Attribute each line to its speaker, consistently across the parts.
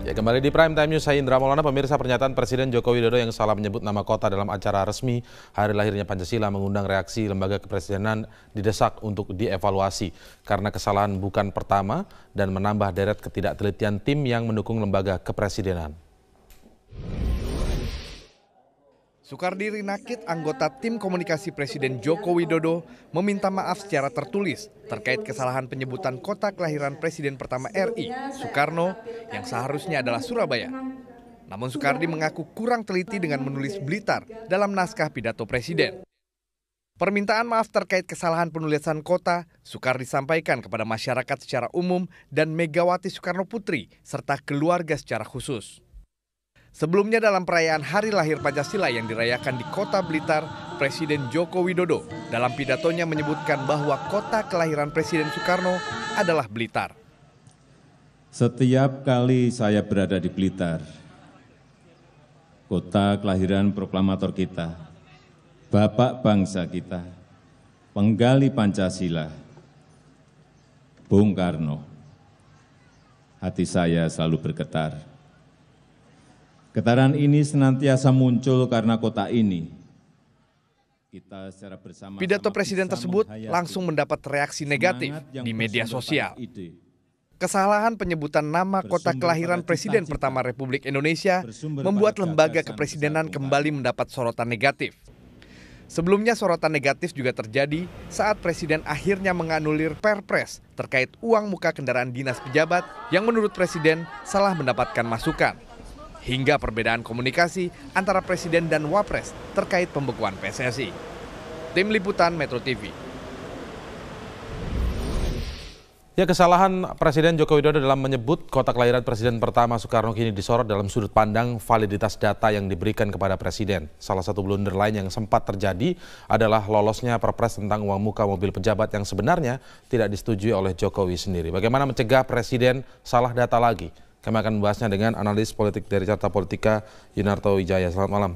Speaker 1: Ya, kembali di Prime Time News, saya Indra Maulana. Pemirsa, pernyataan Presiden Joko Widodo yang salah menyebut nama kota dalam acara resmi hari lahirnya Pancasila mengundang reaksi lembaga kepresidenan didesak untuk dievaluasi karena kesalahan bukan pertama dan menambah deret ketidaktelitian tim yang mendukung lembaga kepresidenan.
Speaker 2: Soekardi Rinakit, anggota tim komunikasi Presiden Joko Widodo, meminta maaf secara tertulis terkait kesalahan penyebutan kota kelahiran Presiden pertama RI, Soekarno, yang seharusnya adalah Surabaya. Namun Soekardi mengaku kurang teliti dengan menulis Blitar dalam naskah pidato Presiden. Permintaan maaf terkait kesalahan penulisan kota, Soekardi sampaikan kepada masyarakat secara umum dan Megawati Soekarno Putri, serta keluarga secara khusus. Sebelumnya dalam perayaan Hari Lahir Pancasila yang dirayakan di Kota Blitar, Presiden Joko Widodo dalam pidatonya menyebutkan bahwa kota kelahiran Presiden Soekarno adalah Blitar.
Speaker 3: Setiap kali saya berada di Blitar, kota kelahiran proklamator kita, Bapak bangsa kita, penggali Pancasila, Bung Karno, hati saya selalu bergetar. Getaran ini senantiasa muncul karena kota ini. Kita secara bersama-sama
Speaker 2: Pidato Presiden tersebut langsung mendapat reaksi negatif di media sosial. Kesalahan penyebutan nama kota kelahiran Presiden pertama Republik Indonesia membuat lembaga kepresidenan kembali mendapat sorotan negatif. Sebelumnya sorotan negatif juga terjadi saat Presiden akhirnya menganulir Perpres terkait uang muka kendaraan dinas pejabat yang menurut Presiden salah mendapatkan masukan. Hingga perbedaan komunikasi antara Presiden dan Wapres terkait pembekuan PSSI. Tim Liputan Metro TV.
Speaker 1: Ya, kesalahan Presiden Joko Widodo dalam menyebut kota kelahiran Presiden pertama Soekarno kini disorot dalam sudut pandang validitas data yang diberikan kepada Presiden. Salah satu blunder lain yang sempat terjadi adalah lolosnya Perpres tentang uang muka mobil pejabat yang sebenarnya tidak disetujui oleh Jokowi sendiri. Bagaimana mencegah Presiden salah data lagi? Kami akan membahasnya dengan analis politik dari Carta Politika, Yunarto Wijaya. Selamat malam,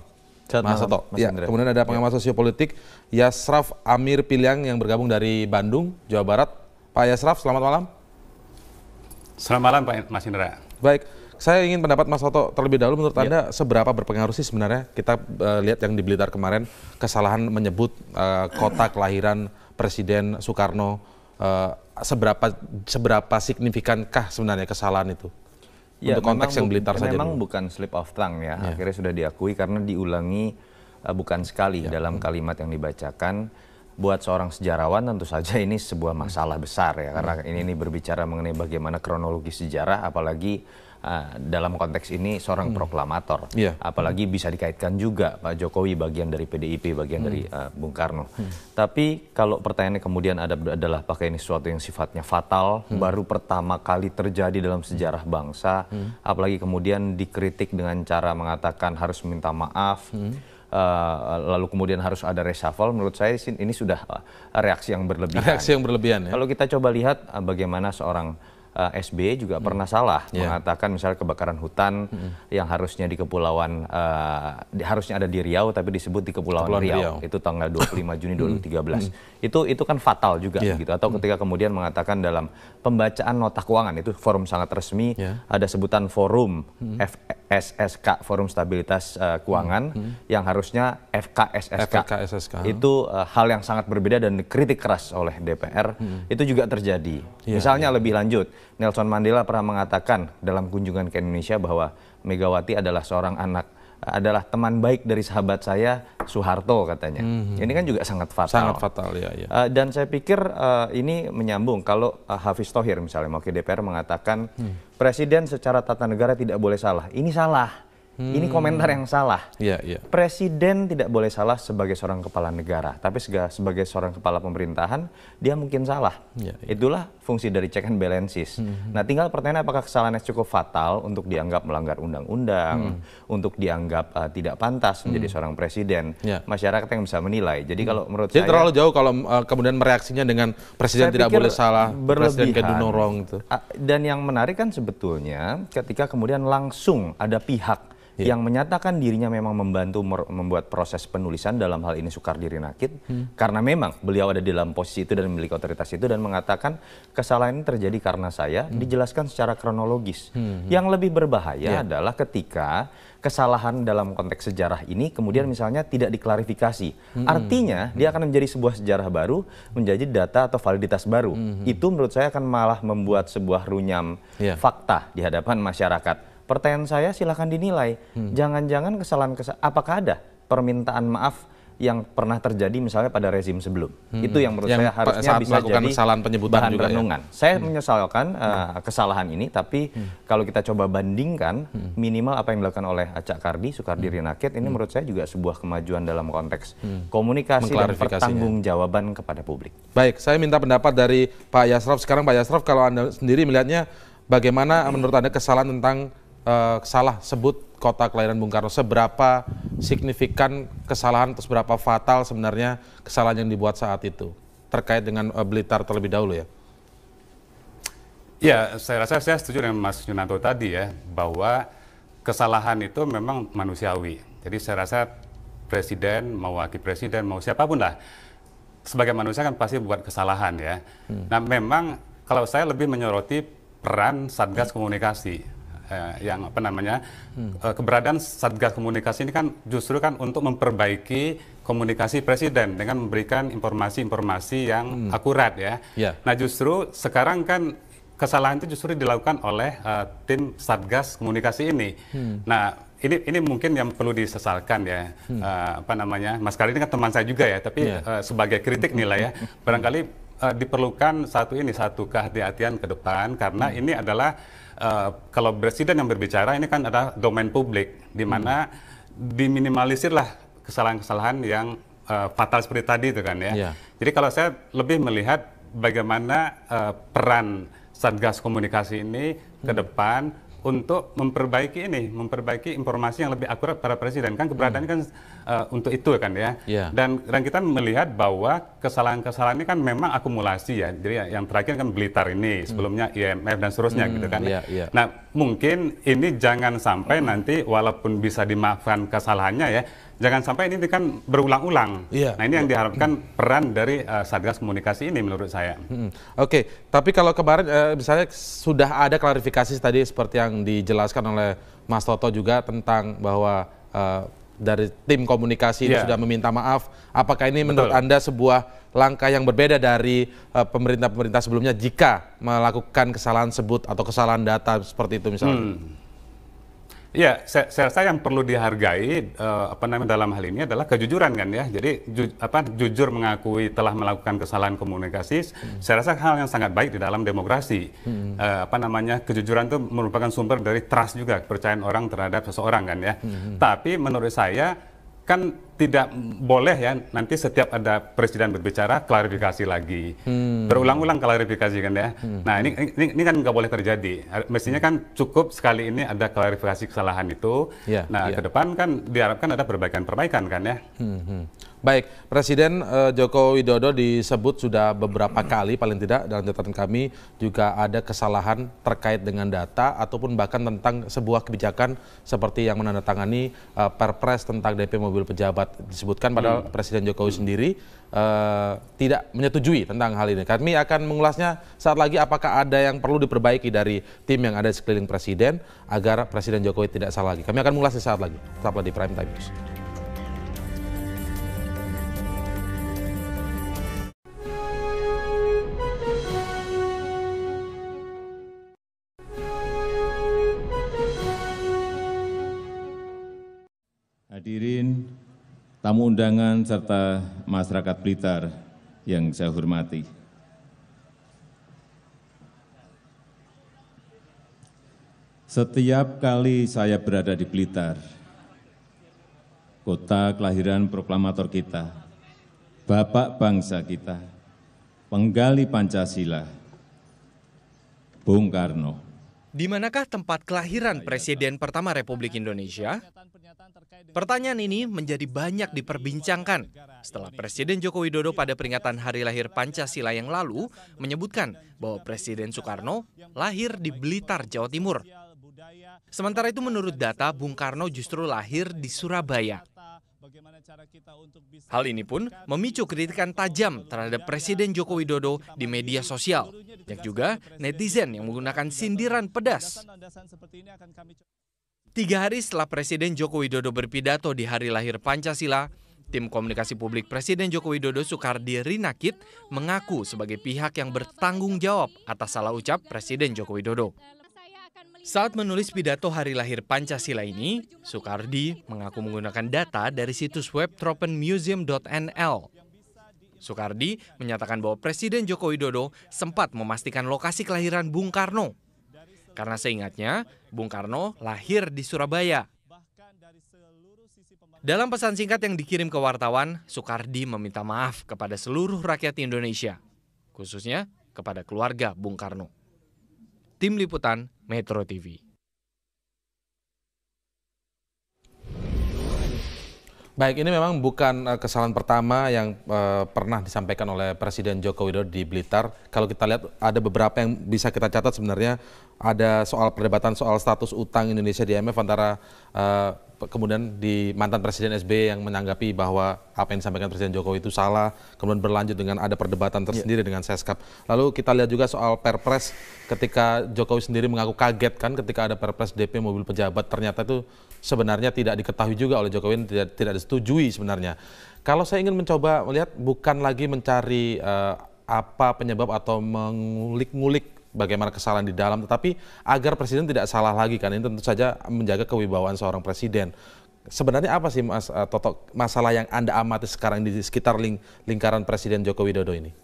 Speaker 1: Mas Soto. Ya, kemudian ada pengamat sosiopolitik Yasraf Amir Piliang yang bergabung dari Bandung, Jawa Barat. Pak Yasraf, selamat malam.
Speaker 4: Selamat malam, Pak Mas Indra.
Speaker 1: Baik, saya ingin pendapat Mas Soto terlebih dahulu. Menurut Anda seberapa berpengaruh sih sebenarnya kita lihat yang di Blitar kemarin, kesalahan menyebut kota kelahiran Presiden Soekarno, seberapa signifikankah sebenarnya kesalahan itu?
Speaker 5: Ya,
Speaker 1: untuk konteks yang Blitar saja
Speaker 5: memang
Speaker 1: dulu.
Speaker 5: Bukan slip of tongue ya, akhirnya sudah diakui karena diulangi bukan sekali dalam kalimat yang dibacakan. Buat seorang sejarawan tentu saja ini sebuah masalah besar ya, karena ini berbicara mengenai bagaimana kronologi sejarah, apalagi dalam konteks ini seorang proklamator, apalagi bisa dikaitkan juga Pak Jokowi bagian dari PDIP, bagian dari Bung Karno. Tapi kalau pertanyaannya kemudian adalah apakah ini sesuatu yang sifatnya fatal, baru pertama kali terjadi dalam sejarah bangsa, apalagi kemudian dikritik dengan cara mengatakan harus minta maaf, lalu kemudian harus ada reshuffle. Menurut saya ini sudah reaksi yang berlebihan.
Speaker 1: Reaksi yang berlebihan ya.
Speaker 5: Kalau kita coba lihat bagaimana seorang SBY juga pernah salah mengatakan misalnya kebakaran hutan yang harusnya di kepulauan harusnya ada di Riau tapi disebut di Kepulauan Riau. Itu tanggal 25 Juni 2013. Itu kan fatal juga gitu. Atau ketika kemudian mengatakan dalam pembacaan nota keuangan, itu forum sangat resmi, ada sebutan forum FSSK, Forum Stabilitas Keuangan, yang harusnya FKSSK. Itu hal yang sangat berbeda dan dikritik keras oleh DPR. Itu juga terjadi. Misalnya lebih lanjut, Nelson Mandela pernah mengatakan dalam kunjungan ke Indonesia bahwa Megawati adalah adalah teman baik dari sahabat saya Soeharto katanya. Ini kan juga sangat fatal.
Speaker 1: Sangat fatal ya.
Speaker 5: Dan saya pikir ini menyambung kalau Hafiz Thohir misalnya wakil DPR mengatakan Presiden secara tata negara tidak boleh salah. Ini salah. Ini komentar yang salah. Presiden tidak boleh salah sebagai seorang kepala negara, tapi sebagai seorang kepala pemerintahan dia mungkin salah. Itulah fungsi dari check and balances. Nah, tinggal pertanyaan apakah kesalahannya cukup fatal untuk dianggap melanggar undang-undang, untuk dianggap tidak pantas menjadi seorang presiden. Masyarakat yang bisa menilai. Jadi kalau menurut saya
Speaker 1: terlalu jauh kalau kemudian mereaksinya dengan presiden tidak boleh salah, presiden kayak do no wrong itu.
Speaker 5: Dan yang menarik kan sebetulnya ketika kemudian langsung ada pihak yang menyatakan dirinya memang membantu membuat proses penulisan dalam hal ini Soekardi Rinakit, karena memang beliau ada di dalam posisi itu dan memiliki otoritas itu dan mengatakan kesalahan ini terjadi karena saya, dijelaskan secara kronologis. Yang lebih berbahaya adalah ketika kesalahan dalam konteks sejarah ini kemudian misalnya tidak diklarifikasi. Artinya dia akan menjadi sebuah sejarah baru, menjadi data atau validitas baru. Itu menurut saya akan malah membuat sebuah runyam fakta di hadapan masyarakat. Pertanyaan saya silakan dinilai. Jangan-jangan apakah ada permintaan maaf yang pernah terjadi misalnya pada rezim sebelum. Itu yang menurut saya harusnya bisa jadi
Speaker 1: kesalahan penyebutan
Speaker 5: bahan
Speaker 1: juga
Speaker 5: renungan. Saya menyesalkan kesalahan ini, tapi kalau kita coba bandingkan minimal apa yang dilakukan oleh Acak Kardi, Soekardi Rinakit, ini menurut saya juga sebuah kemajuan dalam konteks komunikasi dan pertanggungjawaban kepada publik.
Speaker 1: Baik, saya minta pendapat dari Pak Yasraf. Sekarang Pak Yasraf, kalau Anda sendiri melihatnya bagaimana menurut Anda kesalahan tentang salah sebut kota kelahiran Bung Karno, seberapa signifikan kesalahan atau seberapa fatal sebenarnya kesalahan yang dibuat saat itu terkait dengan Blitar terlebih dahulu ya?
Speaker 4: Ya, saya rasa saya setuju dengan Mas Yunanto tadi ya, bahwa kesalahan itu memang manusiawi. Jadi saya rasa presiden, mau wakil presiden, mau siapapun lah, sebagai manusia kan pasti buat kesalahan ya. Nah memang kalau saya lebih menyoroti peran Satgas Komunikasi. Yang apa namanya keberadaan Satgas Komunikasi ini kan justru kan untuk memperbaiki komunikasi presiden dengan memberikan informasi-informasi yang akurat ya. Nah justru sekarang kan kesalahan itu justru dilakukan oleh tim Satgas Komunikasi ini. Nah ini mungkin yang perlu disesalkan ya, apa namanya, Mas Kardi ini kan teman saya juga ya, tapi sebagai kritik nih lah ya, barangkali diperlukan satu kehati-hatian ke depan karena ini adalah kalau presiden yang berbicara ini kan ada domain publik di mana diminimalisirlah kesalahan-kesalahan yang fatal seperti tadi itu kan ya. Jadi kalau saya lebih melihat bagaimana peran Satgas Komunikasi ini ke depan untuk memperbaiki informasi yang lebih akurat para presiden, kan keberadaannya kan untuk itu kan ya. Dan kita melihat bahwa kesalahan-kesalahan ini kan memang akumulasi ya. Jadi yang terakhir kan Blitar ini, sebelumnya IMF dan seterusnya gitu kan. Nah mungkin ini jangan sampai nanti walaupun bisa dimaafkan kesalahannya ya, jangan sampai ini kan berulang-ulang. Nah ini yang diharapkan peran dari Satgas Komunikasi ini menurut saya.
Speaker 1: Oke, tapi kalau kemarin misalnya sudah ada klarifikasi tadi seperti yang dijelaskan oleh Mas Toto juga tentang bahwa dari tim komunikasi ini sudah meminta maaf. Apakah ini menurut Anda sebuah langkah yang berbeda dari pemerintah-pemerintah sebelumnya jika melakukan kesalahan sebut atau kesalahan data seperti itu misalnya?
Speaker 4: Ya, saya rasa yang perlu dihargai dalam hal ini adalah kejujuran kan ya. Jadi jujur mengakui telah melakukan kesalahan komunikasi, saya rasa hal yang sangat baik di dalam demokrasi. Kejujuran itu merupakan sumber dari trust juga, kepercayaan orang terhadap seseorang kan ya. Tapi menurut saya kan tidak boleh ya nanti setiap ada presiden berbicara klarifikasi lagi, berulang-ulang klarifikasi kan ya. Nah ini kan nggak boleh terjadi. Mestinya kan cukup sekali ini ada klarifikasi kesalahan itu. Nah ke depan kan diharapkan ada perbaikan-perbaikan kan ya.
Speaker 1: Baik, Presiden Joko Widodo disebut sudah beberapa kali, paling tidak dalam catatan kami juga ada kesalahan terkait dengan data ataupun bahkan tentang sebuah kebijakan seperti yang menandatangani Perpres tentang DP mobil pejabat. Disebutkan padahal Presiden Jokowi sendiri tidak menyetujui tentang hal ini. Kami akan mengulasnya saat lagi apakah ada yang perlu diperbaiki dari tim yang ada di sekeliling Presiden agar Presiden Jokowi tidak salah lagi. Kami akan mengulasnya saat lagi. Tetaplah di Prime Time News.
Speaker 3: Hadirin, tamu undangan serta masyarakat Blitar yang saya hormati. Setiap kali saya berada di Blitar, kota kelahiran proklamator kita, Bapak bangsa kita, penggali Pancasila, Bung Karno.
Speaker 2: Di manakah tempat kelahiran Presiden pertama Republik Indonesia? Pertanyaan ini menjadi banyak diperbincangkan setelah Presiden Joko Widodo pada peringatan Hari Lahir Pancasila yang lalu menyebutkan bahwa Presiden Soekarno lahir di Blitar, Jawa Timur. Sementara itu menurut data, Bung Karno justru lahir di Surabaya. Hal ini pun memicu kritikan tajam terhadap Presiden Joko Widodo di media sosial. Yang juga netizen yang menggunakan sindiran pedas. 3 hari setelah Presiden Joko Widodo berpidato di hari lahir Pancasila, tim komunikasi publik Presiden Joko Widodo Sukardi Rinakit mengaku sebagai pihak yang bertanggung jawab atas salah ucap Presiden Joko Widodo. Saat menulis pidato hari lahir Pancasila ini, Sukardi mengaku menggunakan data dari situs web tropenmuseum.nl. Sukardi menyatakan bahwa Presiden Joko Widodo sempat memastikan lokasi kelahiran Bung Karno. Karena seingatnya, Bung Karno lahir di Surabaya. Dalam pesan singkat yang dikirim ke wartawan, Sukardi meminta maaf kepada seluruh rakyat Indonesia, khususnya kepada keluarga Bung Karno. Tim Liputan Metro TV.
Speaker 1: Baik, ini memang bukan kesalahan pertama yang pernah disampaikan oleh Presiden Joko Widodo di Blitar. Kalau kita lihat ada beberapa yang bisa kita catat sebenarnya, ada soal perdebatan soal status utang Indonesia di IMF antara kemudian di mantan Presiden SBY yang menanggapi bahwa apa yang disampaikan Presiden Jokowi itu salah, kemudian berlanjut dengan ada perdebatan tersendiri dengan Seskap. Lalu kita lihat juga soal Perpres ketika Jokowi sendiri mengaku kaget kan ketika ada Perpres DP mobil pejabat, ternyata itu sebenarnya tidak diketahui juga oleh Jokowi, tidak disetujui sebenarnya. Kalau saya ingin mencoba melihat bukan lagi mencari apa penyebab atau mengulik-ngulik bagaimana kesalahan di dalam, tetapi agar Presiden tidak salah lagi kan, ini tentu saja menjaga kewibawaan seorang Presiden. Sebenarnya apa sih Mas Toto masalah yang Anda amati sekarang di sekitar lingkaran Presiden Joko Widodo ini?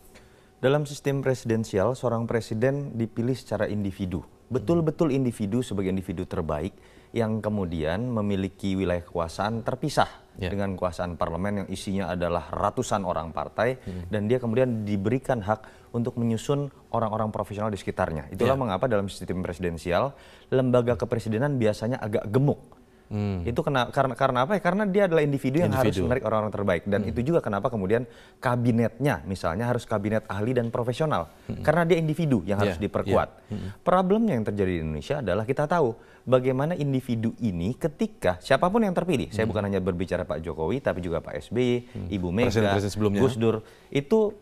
Speaker 5: Dalam sistem presidensial, seorang presiden dipilih secara individu. Betul-betul individu sebagai individu terbaik yang kemudian memiliki wilayah kekuasaan terpisah dengan kekuasaan parlemen yang isinya adalah ratusan orang partai dan dia kemudian diberikan hak untuk menyusun orang-orang profesional di sekitarnya. Itulah mengapa dalam sistem presidensial lembaga kepresidenan biasanya agak gemuk. Itu karena apa ya? Karena dia adalah individu yang harus menarik orang-orang terbaik dan itu juga kenapa kemudian kabinetnya misalnya harus kabinet ahli dan profesional karena dia individu yang harus diperkuat. Problemnya yang terjadi di Indonesia adalah kita tahu bagaimana individu ini ketika siapapun yang terpilih, saya bukan hanya berbicara Pak Jokowi tapi juga Pak SBY, Ibu Mega, Gus Dur, itu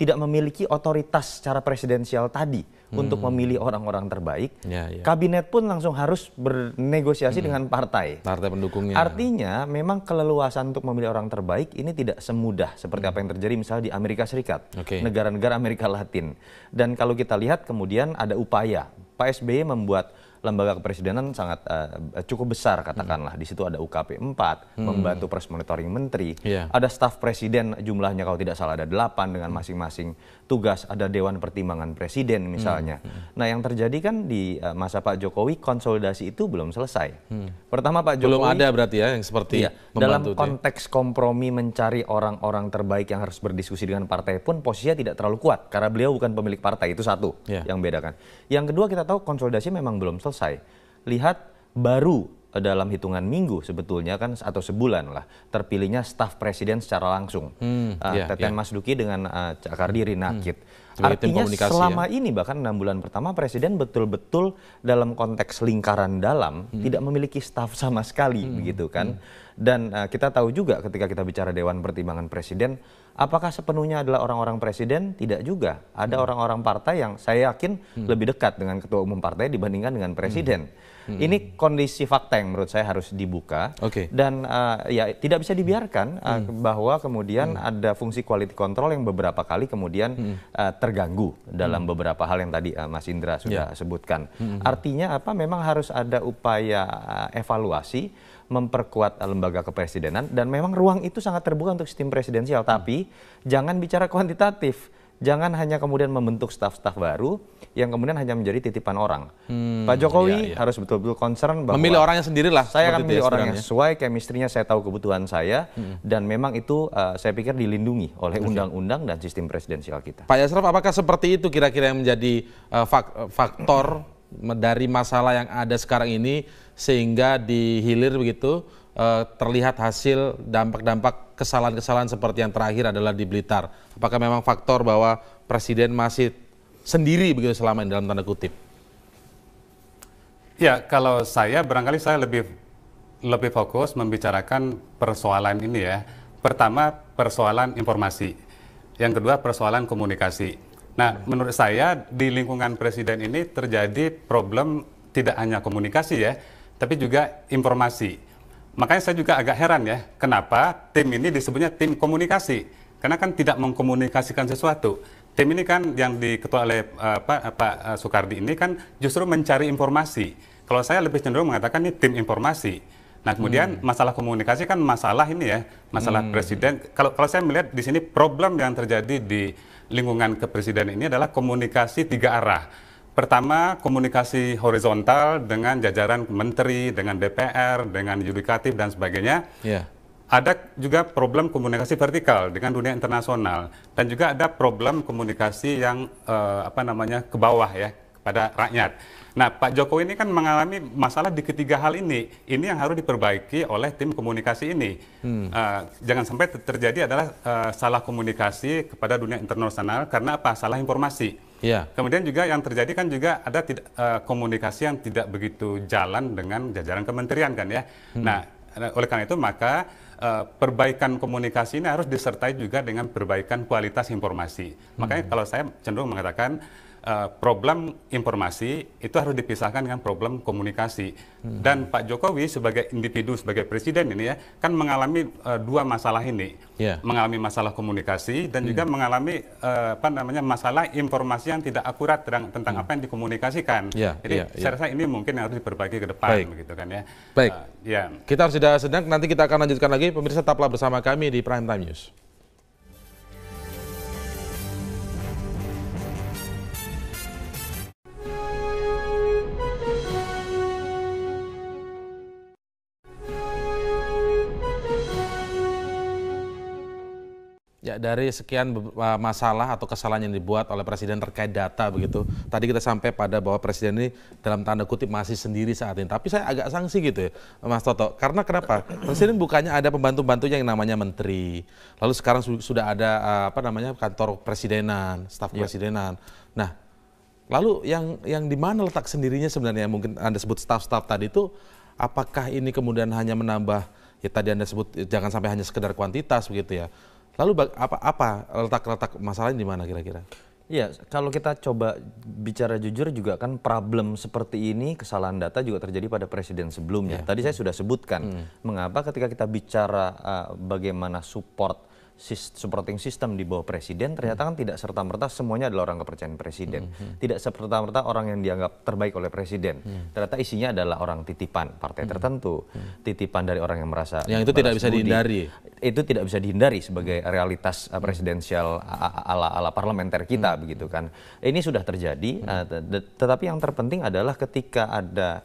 Speaker 5: tidak memiliki otoritas secara presidensial tadi untuk memilih orang-orang terbaik. Kabinet pun langsung harus bernegosiasi dengan partai
Speaker 1: pendukungnya.
Speaker 5: Artinya memang keleluasan untuk memilih orang terbaik ini tidak semudah seperti apa yang terjadi misalnya di Amerika Serikat, negara-negara Amerika Latin. Dan kalau kita lihat kemudian ada upaya Pak SBY membuat lembaga kepresidenan sangat cukup besar katakanlah. Di situ ada UKP 4, membantu press monitoring menteri. Ada staf presiden jumlahnya kalau tidak salah ada 8 dengan masing-masing tugas. Ada Dewan Pertimbangan Presiden misalnya. Nah yang terjadi kan di masa Pak Jokowi konsolidasi itu belum selesai. Pertama Pak Jokowi
Speaker 1: belum ada berarti ya yang seperti
Speaker 5: dalam konteks kompromi mencari orang-orang terbaik yang harus berdiskusi dengan partai pun posisinya tidak terlalu kuat karena beliau bukan pemilik partai, itu satu yang bedakan. Yang kedua kita tahu konsolidasi memang belum selesai. Lihat baru dalam hitungan minggu sebetulnya kan atau sebulan lah terpilihnya staf presiden secara langsung. Teten Masduki dengan Sukardi Rinakit. Artinya selama ini bahkan 6 bulan pertama presiden betul-betul dalam konteks lingkaran dalam tidak memiliki staf sama sekali begitu kan. Dan kita tahu juga ketika kita bicara Dewan Pertimbangan Presiden, apakah sepenuhnya adalah orang-orang presiden? Tidak juga. Ada orang-orang partai yang saya yakin lebih dekat dengan ketua umum partai dibandingkan dengan presiden. Ini kondisi fakta yang menurut saya harus dibuka. Dan ya tidak bisa dibiarkan bahwa kemudian ada fungsi quality control yang beberapa kali kemudian terganggu dalam beberapa hal yang tadi Mas Indra sudah sebutkan. Artinya apa? Memang harus ada upaya evaluasi, memperkuat lembaga kepresidenan dan memang ruang itu sangat terbuka untuk sistem presidensial. Tapi jangan bicara kuantitatif. Jangan hanya kemudian membentuk staf-staf baru yang kemudian hanya menjadi titipan orang. Pak Jokowi harus betul-betul concern bahwa
Speaker 1: memilih orangnya sendirilah.
Speaker 5: Saya akan memilih orang yang sesuai, chemistry-nya saya tahu kebutuhan saya dan memang itu saya pikir dilindungi oleh undang-undang dan sistem presidensial kita.
Speaker 1: Pak Yasraf, apakah seperti itu kira-kira yang menjadi faktor dari masalah yang ada sekarang ini sehingga di hilir begitu terlihat hasil dampak-dampak kesalahan-kesalahan seperti yang terakhir adalah di Blitar? Apakah memang faktor bahwa Presiden masih sendiri begitu selama ini dalam tanda kutip?
Speaker 4: Ya, kalau saya barangkali saya lebih fokus membicarakan persoalan ini ya. Pertama, persoalan informasi. Yang kedua, persoalan komunikasi. Nah, menurut saya di lingkungan presiden ini terjadi problem tidak hanya komunikasi ya, tapi juga informasi. Makanya saya juga agak heran ya, kenapa tim ini disebutnya tim komunikasi? Karena kan tidak mengkomunikasikan sesuatu. Tim ini kan yang diketua oleh Pak Soekardi ini kan justru mencari informasi. Kalau saya lebih cenderung mengatakan ini tim informasi. Nah, kemudian masalah komunikasi kan masalah ini ya, masalah presiden. Kalau saya melihat di sini problem yang terjadi di lingkungan kepresiden ini adalah komunikasi 3 arah. Pertama, komunikasi horizontal dengan jajaran menteri, dengan DPR, dengan yudikatif dan sebagainya.
Speaker 1: Yeah.
Speaker 4: Ada juga problem komunikasi vertikal dengan dunia internasional dan juga ada problem komunikasi yang ke bawah ya, kepada rakyat. Nah, Pak Jokowi ini kan mengalami masalah di ketiga hal ini. Ini yang harus diperbaiki oleh tim komunikasi ini. Jangan sampai terjadi adalah salah komunikasi kepada dunia internasional karena apa? Salah informasi.
Speaker 1: Yeah.
Speaker 4: Kemudian juga yang terjadi kan juga ada komunikasi yang tidak begitu jalan dengan jajaran kementerian kan ya. Nah, oleh karena itu maka perbaikan komunikasi ini harus disertai juga dengan perbaikan kualitas informasi. Makanya kalau saya cenderung mengatakan problem informasi itu harus dipisahkan dengan problem komunikasi. Dan Pak Jokowi sebagai individu, sebagai presiden ini ya, kan mengalami 2 masalah ini.
Speaker 1: Yeah.
Speaker 4: Mengalami masalah komunikasi dan juga mengalami masalah informasi yang tidak akurat tentang apa yang dikomunikasikan.
Speaker 1: Yeah,
Speaker 4: Jadi saya rasa ini mungkin yang harus diperbaiki ke depan.
Speaker 1: Baik.
Speaker 4: Begitu kan ya.
Speaker 1: Baik.
Speaker 4: Ya.
Speaker 1: Kita harus jeda sejenak, nanti kita akan lanjutkan lagi. Pemirsa, tetaplah bersama kami di Prime Time News. Ya, dari sekian masalah atau kesalahan yang dibuat oleh Presiden terkait data begitu, tadi kita sampai pada bahwa Presiden ini dalam tanda kutip masih sendiri saat ini. Tapi saya agak sanksi gitu ya, Mas Toto. Karena kenapa? Presiden bukannya ada pembantu-pembantunya yang namanya menteri. Lalu sekarang sudah ada kantor presidenan, staf presidenan. Nah, lalu yang di mana letak sendirinya sebenarnya? Mungkin Anda sebut staf-staf tadi itu, apakah ini kemudian hanya menambah, ya tadi Anda sebut jangan sampai hanya sekedar kuantitas begitu ya. Lalu apa letak masalahnya di mana kira-kira?
Speaker 5: Ya, kalau kita coba bicara jujur juga kan problem seperti ini, kesalahan data juga terjadi pada presiden sebelumnya. Tadi saya sudah sebutkan mengapa ketika kita bicara bagaimana supporting system di bawah presiden, ternyata kan tidak serta-merta semuanya adalah orang kepercayaan presiden. Tidak serta-merta orang yang dianggap terbaik oleh presiden. Ternyata isinya adalah orang titipan partai tertentu, titipan dari orang yang merasa
Speaker 1: yang itu tidak bisa dihindari.
Speaker 5: Itu tidak bisa dihindari sebagai realitas presidensial ala parlementer kita begitu kan. Ini sudah terjadi, tetapi yang terpenting adalah ketika ada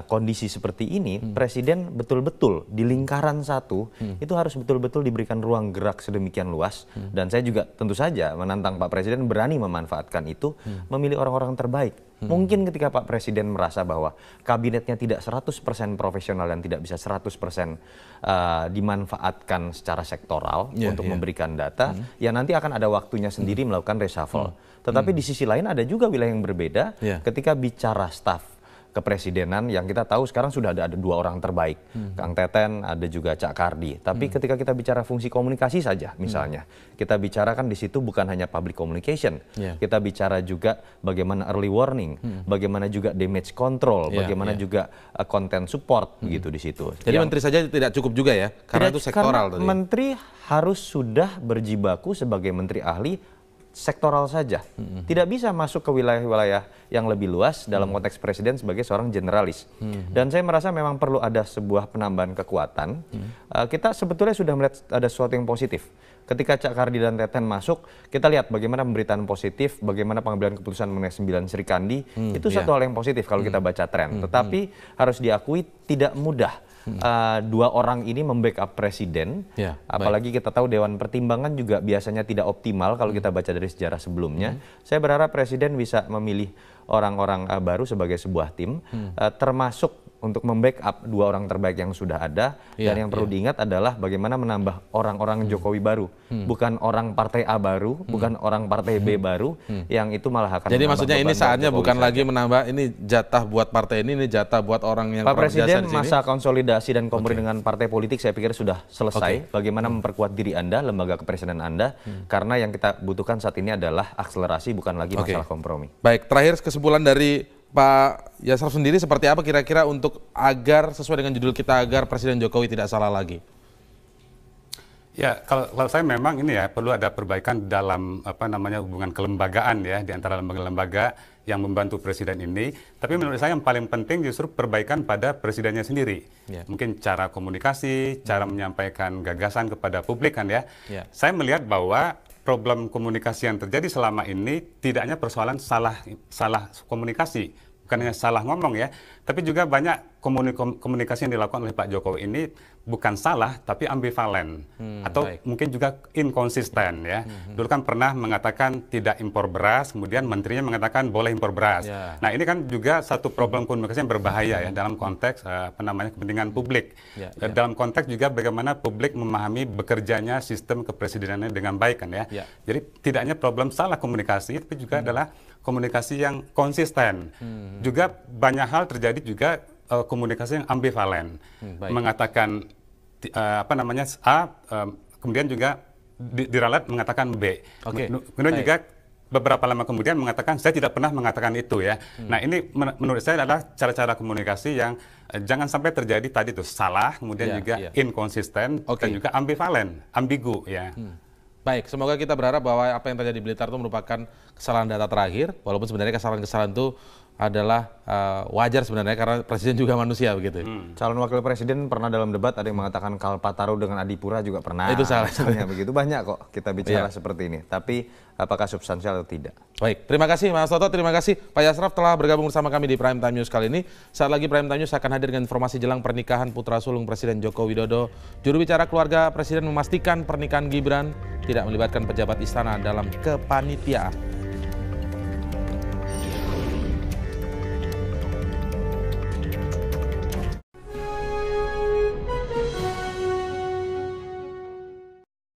Speaker 5: kondisi seperti ini, presiden betul-betul di lingkaran satu itu harus betul-betul diberikan ruang gerak sedemikian luas. Dan saya juga tentu saja menantang Pak Presiden berani memanfaatkan itu, memilih orang-orang terbaik. Mungkin ketika Pak Presiden merasa bahwa kabinetnya tidak 100% profesional dan tidak bisa 100% dimanfaatkan secara sektoral untuk memberikan data, ya nanti akan ada waktunya sendiri melakukan reshuffle. Tetapi di sisi lain ada juga wilayah yang berbeda ketika bicara staf kepresidenan yang kita tahu sekarang sudah ada 2 orang terbaik, Kang Teten, ada juga Cak Kardi. Tapi ketika kita bicara fungsi komunikasi saja, misalnya, kita bicara kan di situ bukan hanya public communication, kita bicara juga bagaimana early warning, bagaimana juga damage control, bagaimana juga content support, begitu di situ.
Speaker 1: Jadi menteri saja tidak cukup juga ya, karena itu sektoral.
Speaker 5: Karena menteri harus sudah berjibaku sebagai menteri ahli sektoral saja, tidak bisa masuk ke wilayah-wilayah yang lebih luas dalam konteks presiden sebagai seorang generalis. Dan saya merasa memang perlu ada sebuah penambahan kekuatan. Kita sebetulnya sudah melihat ada sesuatu yang positif. Ketika Cak Kardi dan Teten masuk, kita lihat bagaimana pemberitaan positif, bagaimana pengambilan keputusan mengenai 9 Serikandi, itu satu hal yang positif kalau kita baca tren. Tetapi harus diakui tidak mudah. 2 orang ini membackup presiden, apalagi kita tahu Dewan Pertimbangan juga biasanya tidak optimal kalau kita baca dari sejarah sebelumnya. Saya berharap presiden bisa memilih orang-orang baru sebagai sebuah tim, termasuk untuk membackup 2 orang terbaik yang sudah ada. Dan yang perlu diingat adalah bagaimana menambah orang-orang Jokowi baru, bukan orang partai A baru, bukan orang partai B baru, yang itu malah akan.
Speaker 1: Jadi maksudnya ini saatnya bukan lagi menambah ini jatah buat partai ini jatah buat orang yang
Speaker 5: Pak Presiden masa konsolidasi dan kompromi dengan partai politik saya pikir sudah selesai. Bagaimana memperkuat diri Anda, lembaga kepresidenan Anda, karena yang kita butuhkan saat ini adalah akselerasi, bukan lagi masalah kompromi.
Speaker 1: Baik, terakhir kesimpulan dari Pak Yasraf sendiri seperti apa kira-kira untuk agar sesuai dengan judul kita agar Presiden Jokowi tidak salah lagi?
Speaker 4: Ya, kalau saya memang ini ya perlu ada perbaikan dalam hubungan kelembagaan ya di antara lembaga-lembaga yang membantu presiden ini. Tapi menurut saya yang paling penting justru perbaikan pada presidennya sendiri. Mungkin cara komunikasi, cara menyampaikan gagasan kepada publik kan ya. Saya melihat bahwa problem komunikasi yang terjadi selama ini tidak hanya persoalan salah komunikasi, bukan hanya salah ngomong ya, tapi juga banyak komunikasi yang dilakukan oleh Pak Jokowi ini bukan salah tapi ambivalen atau mungkin juga inkonsisten ya. Dulu kan pernah mengatakan tidak impor beras, kemudian menterinya mengatakan boleh impor beras. Nah ini kan juga satu problem komunikasi yang berbahaya ya dalam konteks kepentingan publik. Dalam konteks juga bagaimana publik memahami bekerjanya sistem kepresidenannya dengan baik kan ya. Jadi tidak hanya problem salah komunikasi, tapi juga adalah komunikasi yang konsisten. Juga banyak hal terjadi juga komunikasi yang ambivalen, mengatakan A, kemudian juga diralat mengatakan B. Kemudian juga beberapa lama kemudian mengatakan saya tidak pernah mengatakan itu ya. Nah ini menurut saya adalah cara-cara komunikasi yang jangan sampai terjadi tadi itu salah, kemudian juga inkonsisten dan juga ambivalen, ambigu ya.
Speaker 1: Baik, semoga kita berharap bahwa apa yang terjadi di Blitar itu merupakan kesalahan data terakhir, walaupun sebenarnya kesalahan-kesalahan itu adalah wajar sebenarnya karena presiden juga manusia begitu.
Speaker 5: Calon wakil presiden pernah dalam debat ada yang mengatakan Kalpataru dengan Adipura juga pernah.
Speaker 1: Itu salah.
Speaker 5: Begitu banyak kok kita bicara seperti ini. Tapi apakah substansial atau tidak?
Speaker 1: Baik, terima kasih Mas Toto, terima kasih Pak Yasraf telah bergabung bersama kami di Prime Time News kali ini. Saat lagi Prime Time News akan hadir dengan informasi jelang pernikahan putra sulung Presiden Joko Widodo. Juru bicara keluarga Presiden memastikan pernikahan Gibran tidak melibatkan pejabat istana dalam kepanitiaan.